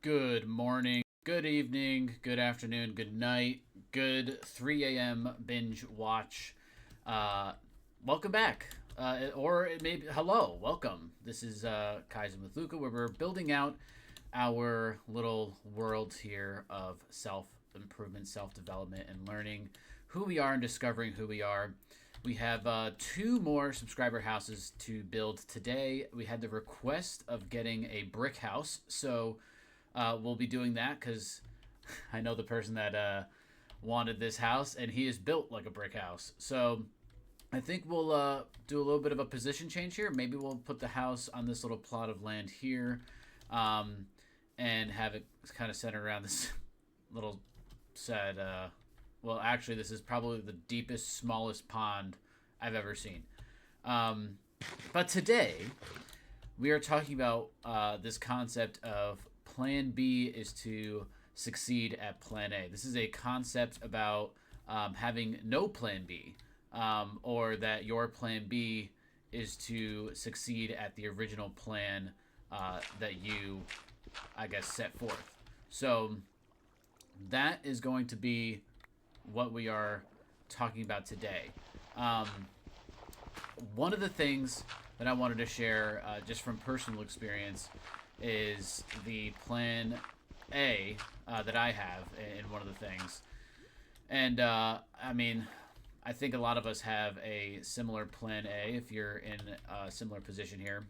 Good morning, good evening, good afternoon, good night, good 3 a.m. binge watch. Uh, Welcome back. Or it may be, hello, welcome. This is Kaizen with Luca, where we're building out our little world here of self improvement, self development, and learning who we are and discovering who we are. We have two more subscriber houses to build today. We had the request of getting a brick house, so we'll be doing that because I know the person that wanted this house, and he is built like a brick house. So I think we'll do a little bit of a position change here. Maybe we'll put the house on this little plot of land here, um, and have it kind of centered around this little said. Well, actually, this is probably the deepest, smallest pond I've ever seen. Um, but today we are talking about this concept of Plan B is to succeed at Plan A. This is a concept about having no Plan B, or that your Plan B is to succeed at the original plan that you, I guess, set forth. So that is going to be what we are talking about today. Um, One of the things that I wanted to share, just from personal experience, is the plan A that I have in one of the things. And I mean, I think a lot of us have a similar plan A if you're in a similar position here.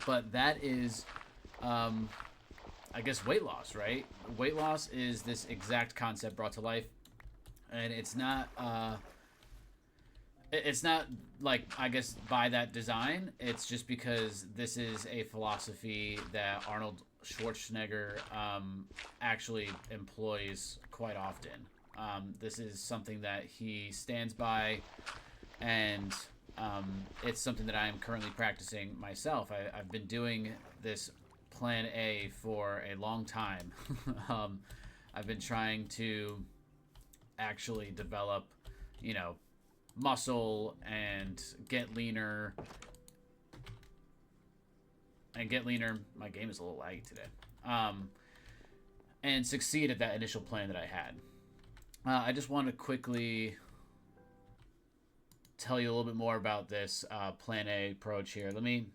But that is, um, I guess, weight loss, right? Weight loss is this exact concept brought to life. And it's not like, I guess, by that design. It's just because this is a philosophy that Arnold Schwarzenegger actually employs quite often. This is something that he stands by, and it's something that I am currently practicing myself. I've been doing this Plan A for a long time. I've been trying to actually develop, you know, muscle and get leaner. My game is a little laggy today. And succeed at that initial plan that I had. I just want to quickly tell you a little bit more about this Plan A approach here. Let me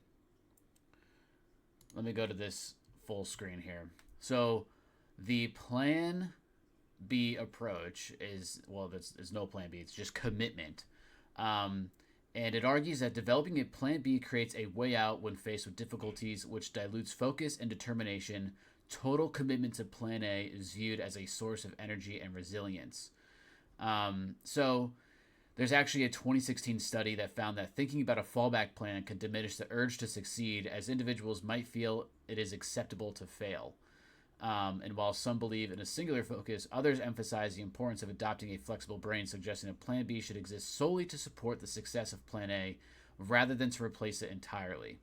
go to this full screen here. So the Plan B approach is, well, there's no Plan B. It's just commitment. And it argues that developing a Plan B creates a way out when faced with difficulties, which dilutes focus and determination. Total commitment to Plan A is viewed as a source of energy and resilience. So there's actually a 2016 study that found that thinking about a fallback plan can diminish the urge to succeed, as individuals might feel it is acceptable to fail. And while some believe in a singular focus, others emphasize the importance of adopting a flexible brain, suggesting a Plan B should exist solely to support the success of Plan A rather than to replace it entirely.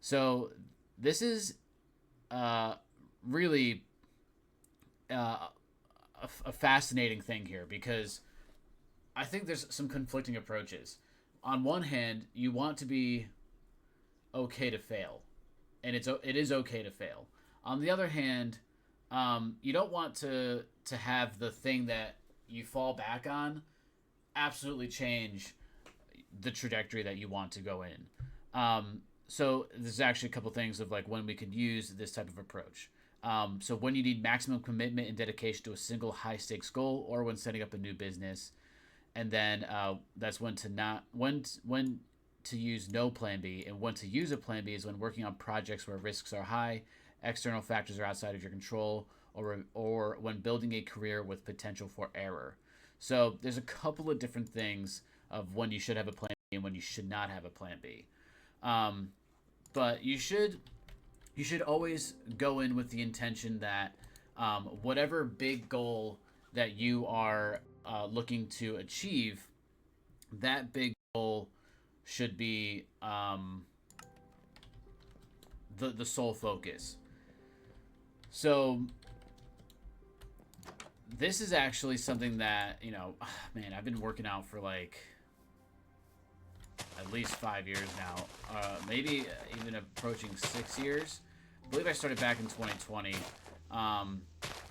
So this is really a fascinating thing here, because I think there's some conflicting approaches. On one hand, you want to be okay to fail, and it is okay to fail. On the other hand, you don't want to have the thing that you fall back on absolutely change the trajectory that you want to go in. So there's actually a couple things of like when we could use this type of approach. So when you need maximum commitment and dedication to a single high stakes goal, or when setting up a new business, and then that's when to use no Plan B, and when to use a Plan B is when working on projects where risks are high, external factors are outside of your control, or when building a career with potential for error. So there's a couple of different things of when you should have a Plan B and when you should not have a Plan B. But you should always go in with the intention that whatever big goal that you are looking to achieve, that big goal should be the sole focus. So this is actually something that, man, I've been working out for like at least 5 years now, maybe even approaching 6 years. believe I started back in 2020. Um,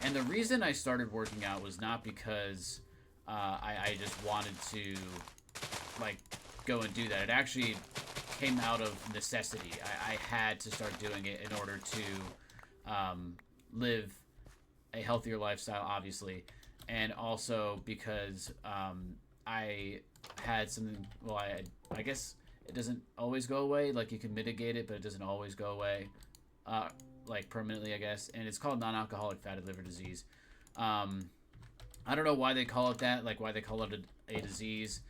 and the reason I started working out was not because I just wanted to like go and do that. It actually came out of necessity. I had to start doing it in order to live a healthier lifestyle, obviously, and also because I had something. Well, I guess it doesn't always go away. Like you can mitigate it, but it doesn't always go away, uh, like permanently, I guess. And it's called non-alcoholic fatty liver disease. Um, I don't know why they call it that. Like why they call it a disease.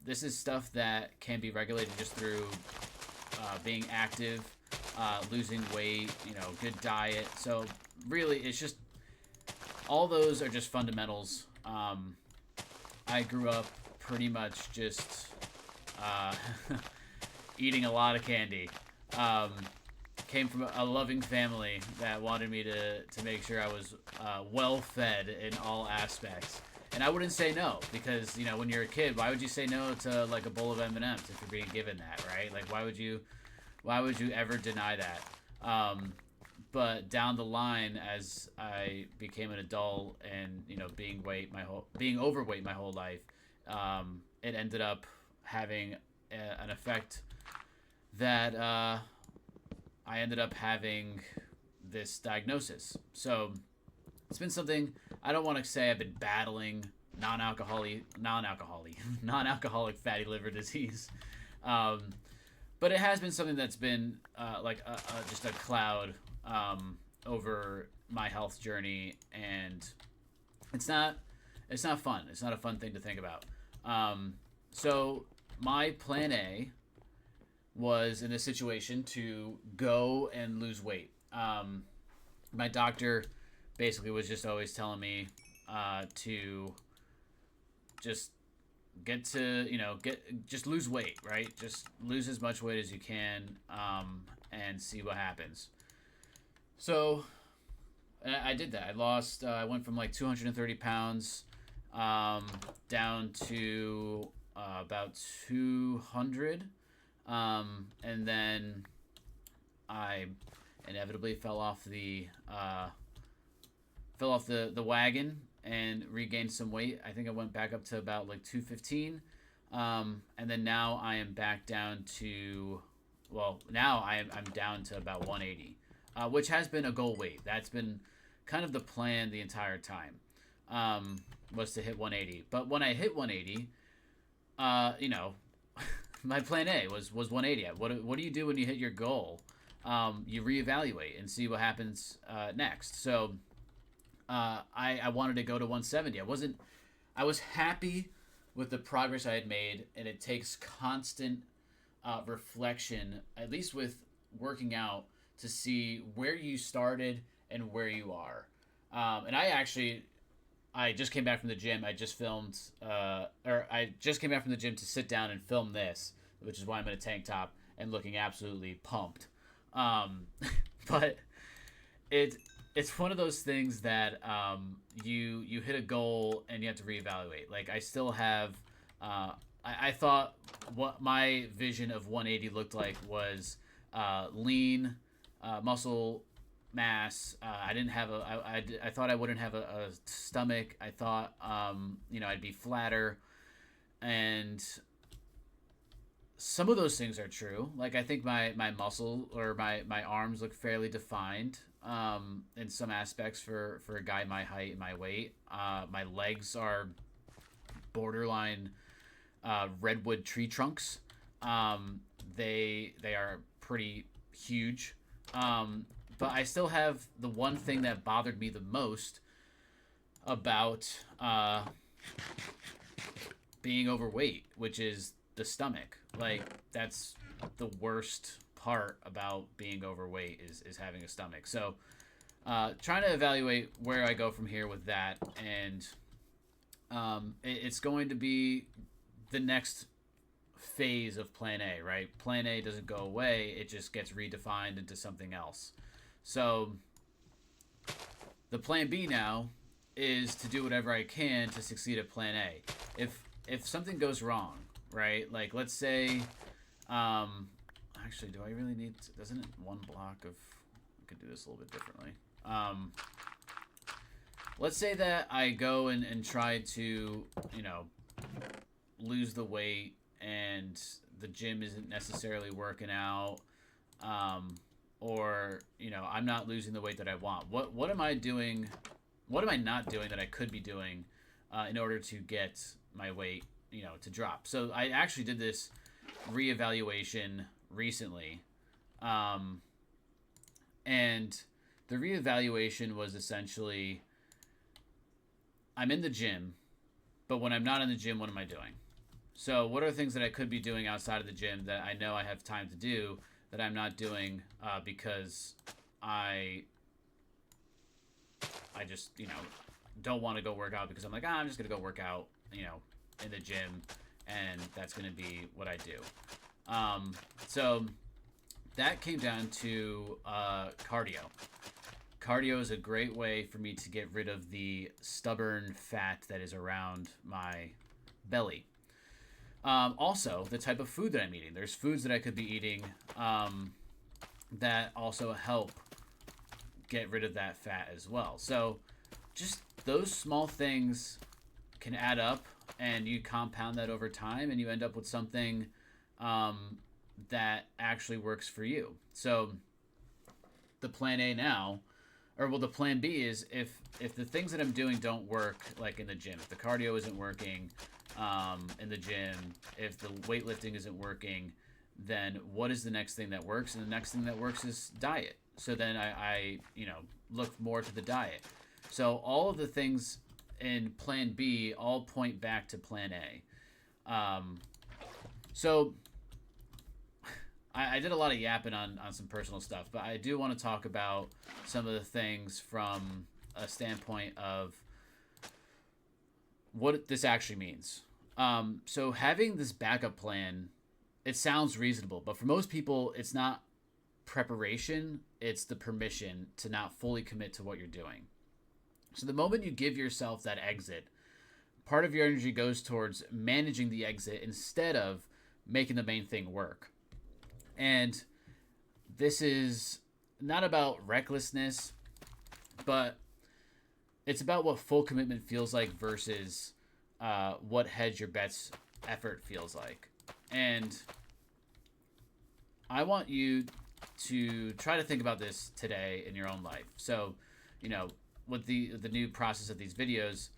This is stuff that can be regulated just through being active, losing weight, good diet. So really, it's just all those are just fundamentals. I grew up pretty much just uh, eating a lot of candy. Um, Came from a loving family that wanted me to make sure I was well fed in all aspects. And I wouldn't say no because when you're a kid, why would you say no to like a bowl of M&Ms if you're being given that, right? Like why would you ever deny that? But down the line, as I became an adult and being overweight my whole life, it ended up having an effect that I ended up having this diagnosis. So it's been something I don't want to say I've been battling non-alcoholic fatty liver disease. Um, but it has been something that's been just a cloud over my health journey, and it's not fun. It's not a fun thing to think about. So my plan A was in this situation to go and lose weight. My doctor basically was just always telling me to just just lose weight, right? Just lose as much weight as you can, and see what happens. So I did that. I went from like 230 pounds down to about 200. And then I inevitably fell off the wagon and regained some weight. I think I went back up to about like 215. And then now I am back down to, now I'm down to about 180, which has been a goal weight. That's been kind of the plan the entire time, was to hit 180. But when I hit 180, my plan A was 180. What do you do when you hit your goal? You reevaluate and see what happens next. So I wanted to go to 170. I was happy with the progress I had made, and it takes constant reflection, at least with working out, to see where you started and where you are. And I just came back from the gym. I just came back from the gym to sit down and film this, which is why I'm in a tank top and looking absolutely pumped. But it's one of those things that you hit a goal and you have to reevaluate. Like I still have, I thought what my vision of 180 looked like was lean, muscle mass. I didn't have I thought I wouldn't have a stomach. I thought I'd be flatter, and some of those things are true. Like I think my muscle or my arms look fairly defined in some aspects for a guy my height and my weight. My legs are borderline redwood tree trunks. They are pretty huge. But I still have the one thing that bothered me the most about being overweight, which is the stomach. Like that's the worst part about being overweight is having a stomach. So trying to evaluate where I go from here with that, and it's going to be the next phase of plan A, right? Plan A doesn't go away, it just gets redefined into something else. So the plan B now is to do whatever I can to succeed at plan A. If something goes wrong, right? Like let's say actually, do I really need doesn't it one block of could do this a little bit differently. Let's say that I go and try to, lose the weight, and the gym isn't necessarily working out, or I'm not losing the weight that I want. What am I doing? What am I not doing that I could be doing in order to get my weight, to drop? So I actually did this reevaluation recently, and the reevaluation was essentially, I'm in the gym, but when I'm not in the gym, what am I doing? So what are the things that I could be doing outside of the gym that I know I have time to do that I'm not doing because I just, don't want to go work out because I'm like, I'm just going to go work out, in the gym, and that's going to be what I do. So that came down to cardio. Cardio is a great way for me to get rid of the stubborn fat that is around my belly. Also, the type of food that I'm eating. There's foods that I could be eating that also help get rid of that fat as well. So just those small things can add up, and you compound that over time, and you end up with something that actually works for you. So the plan A now, the plan B is if the things that I'm doing don't work, like in the gym, if the cardio isn't working in the gym, if the weightlifting isn't working, then what is the next thing that works? And the next thing that works is diet. So then I look more to the diet. So all of the things in plan B all point back to plan A. So I did a lot of yapping on some personal stuff, but I do want to talk about some of the things from a standpoint of what this actually means. So having this backup plan, it sounds reasonable, but for most people, it's not preparation, it's the permission to not fully commit to what you're doing. So the moment you give yourself that exit, part of your energy goes towards managing the exit instead of making the main thing work. And this is not about recklessness, but it's about what full commitment feels like versus what hedge your bets effort feels like. And I want you to try to think about this today in your own life. So, with the new process of these videos,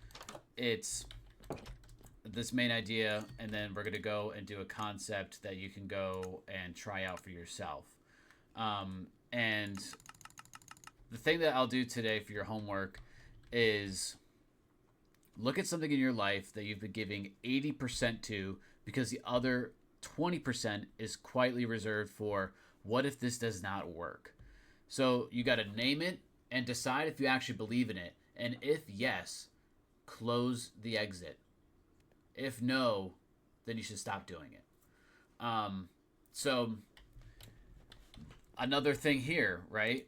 it's this main idea, and then we're going to go and do a concept that you can go and try out for yourself. And the thing that I'll do today for your homework is look at something in your life that you've been giving 80% to because the other 20% is quietly reserved for what if this does not work. So you got to name it and decide if you actually believe in it. And if yes, close the exit. If no, then you should stop doing it. So another thing here, right?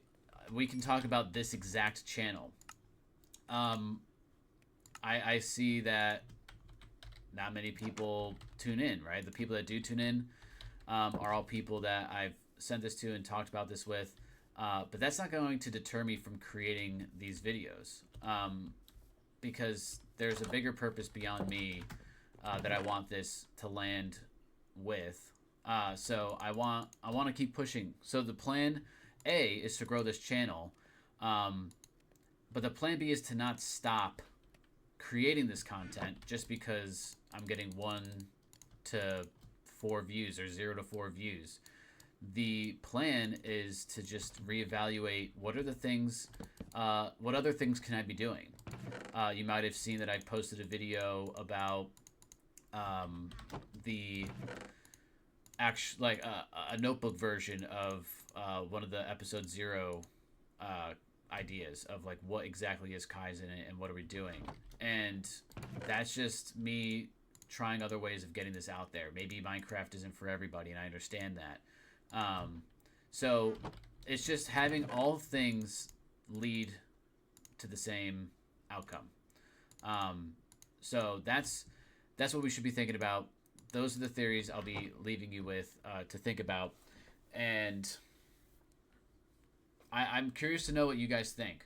We can talk about this exact channel. I see that not many people tune in, right? The people that do tune in are all people that I've sent this to and talked about this with. But that's not going to deter me from creating these videos because there's a bigger purpose beyond me that I want this to land with. So I want to keep pushing. So the plan A is to grow this channel, but the plan B is to not stop creating this content just because I'm getting 1 to 4 views or 0 to 4 views. The plan is to just reevaluate what other things can I be doing. You might have seen that I posted a video about the a notebook version of one of the episode 0 ideas of like what exactly is Kaizen and what are we doing. And that's just me trying other ways of getting this out there. Maybe Minecraft isn't for everybody, and I understand that. So it's just having all things lead to the same outcome. So that's what we should be thinking about. Those are the theories I'll be leaving you with to think about. And I'm curious to know what you guys think.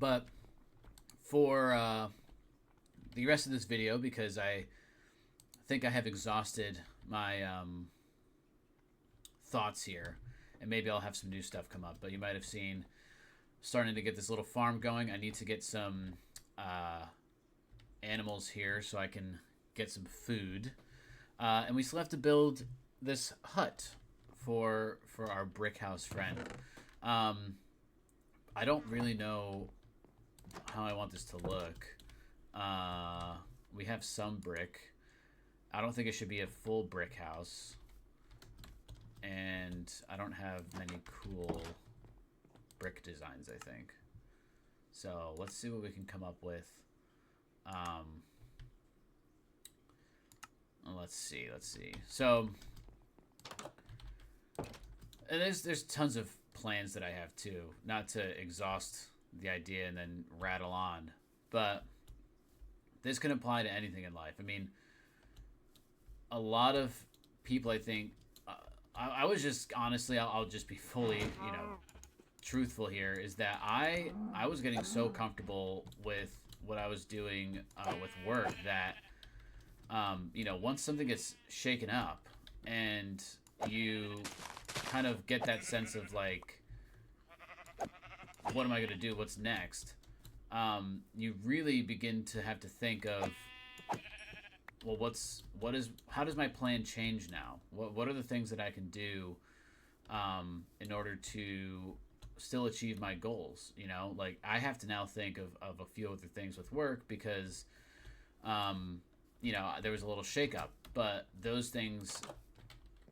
But for the rest of this video, because I think I have exhausted my thoughts here, and maybe I'll have some new stuff come up. But you might have seen starting to get this little farm going. I need to get some animals here so I can get some food, and we still have to build this hut for our brick house friend. I don't really know how I want this to look. We have some brick. I don't think it should be a full brick house. And I don't have many cool brick designs, I think. So let's see what we can come up with. Let's see. So and there's tons of plans that I have too. Not to exhaust the idea and then rattle on, but this can apply to anything in life. I mean, a lot of people, I think, I was just honestly, I'll just be fully, truthful here, is that I was getting so comfortable with what I was doing with work that, once something gets shaken up and you kind of get that sense of like, what am I going to do? What's next? You really begin to have to think of, well, how does my plan change now? What are the things that I can do in order to still achieve my goals? Like I have to now think of a few other things with work because, there was a little shakeup, but those things,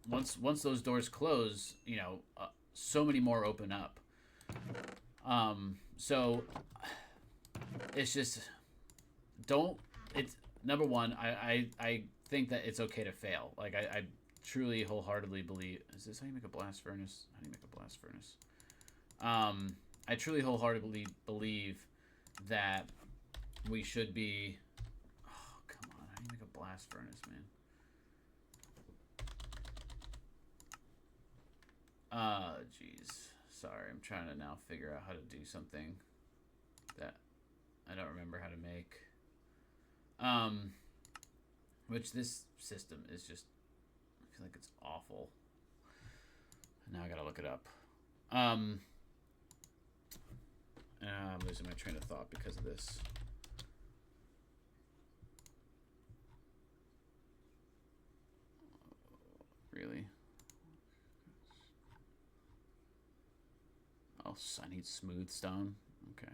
once those doors close, so many more open up. So it's just it's number one. I think that it's okay to fail. Like I truly wholeheartedly believe. Is this how you make a blast furnace? How do you make a blast furnace? I truly wholeheartedly believe that we should be. Oh come on! How do you make a blast furnace, man? Jeez. Sorry, I'm trying to now figure out how to do something that I don't remember how to make. Which this system is just, I feel like it's awful. Now I gotta look it up. I'm losing my train of thought because of this. Really? Oh, I need smooth stone. Okay.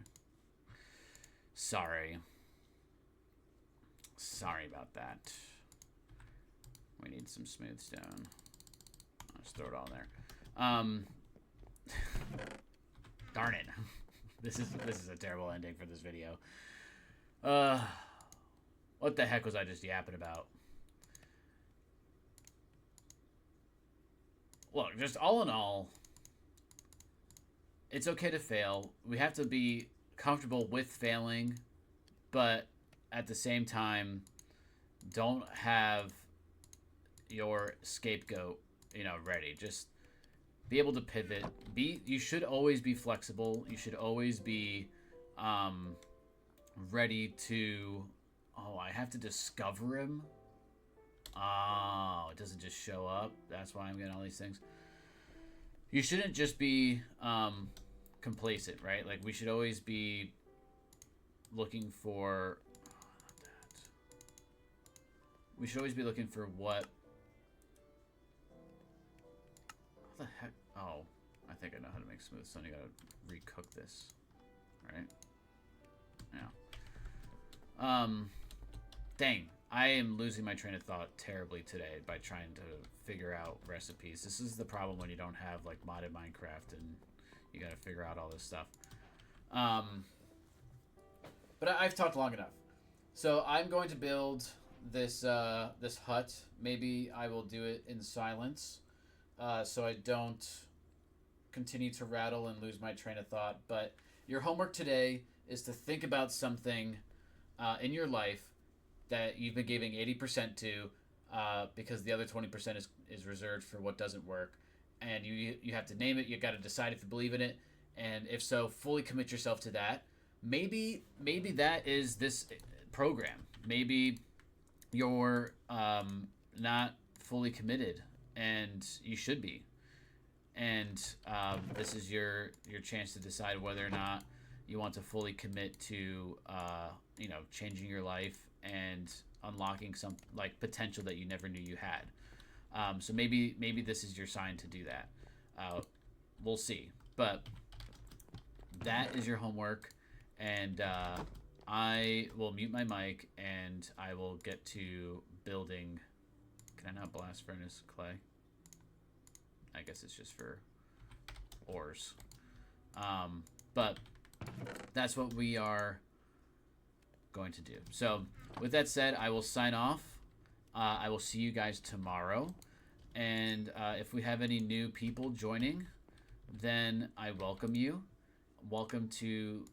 Sorry about that. We need some smooth stone. I'll just throw it all in there. Darn it. This is a terrible ending for this video. What the heck was I just yapping about? Look, just all in all, it's okay to fail. We have to be comfortable with failing, but at the same time, don't have your scapegoat, ready. Just be able to pivot. You should always be flexible. You should always be ready to. Oh, I have to discover him. Oh, it doesn't just show up. That's why I'm getting all these things. You shouldn't just be complacent, right? Like we should always be looking for. We should always be looking for what. How the heck? Oh, I think I know how to make smooth stone. You gotta recook this, right? Yeah. Dang. I am losing my train of thought terribly today by trying to figure out recipes. This is the problem when you don't have like modded Minecraft and you gotta figure out all this stuff. But I've talked long enough. So I'm going to build this this hut. Maybe I will do it in silence, so I don't continue to rattle and lose my train of thought. But your homework today is to think about something in your life that you've been giving 80% to, because the other 20% is reserved for what doesn't work, and you have to name it. You got to decide if you believe in it, and if so, fully commit yourself to that. Maybe that is this program. Maybe you're not fully committed, and you should be. And this is your chance to decide whether or not you want to fully commit to changing your life and unlocking some like potential that you never knew you had. So maybe this is your sign to do that. We'll see, but that is your homework, and I will mute my mic and I will get to building. Can I not blast furnace clay? I guess it's just for ores. But that's what we are going to do. So with that said, I will sign off. I will see you guys tomorrow. And if we have any new people joining, then I welcome you. Welcome to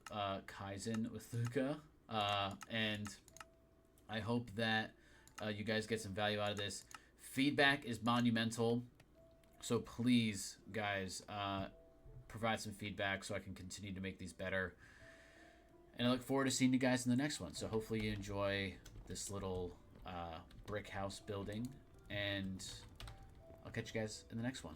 Kaizen with Luca. And I hope that you guys get some value out of this. Feedback is monumental. So please, guys, provide some feedback so I can continue to make these better. And I look forward to seeing you guys in the next one. So hopefully you enjoy this little brick house building. And I'll catch you guys in the next one.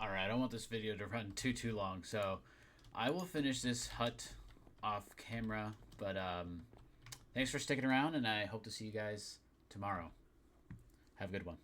All right, I don't want this video to run too long, so I will finish this hut off camera. But thanks for sticking around, and I hope to see you guys tomorrow. Have a good one.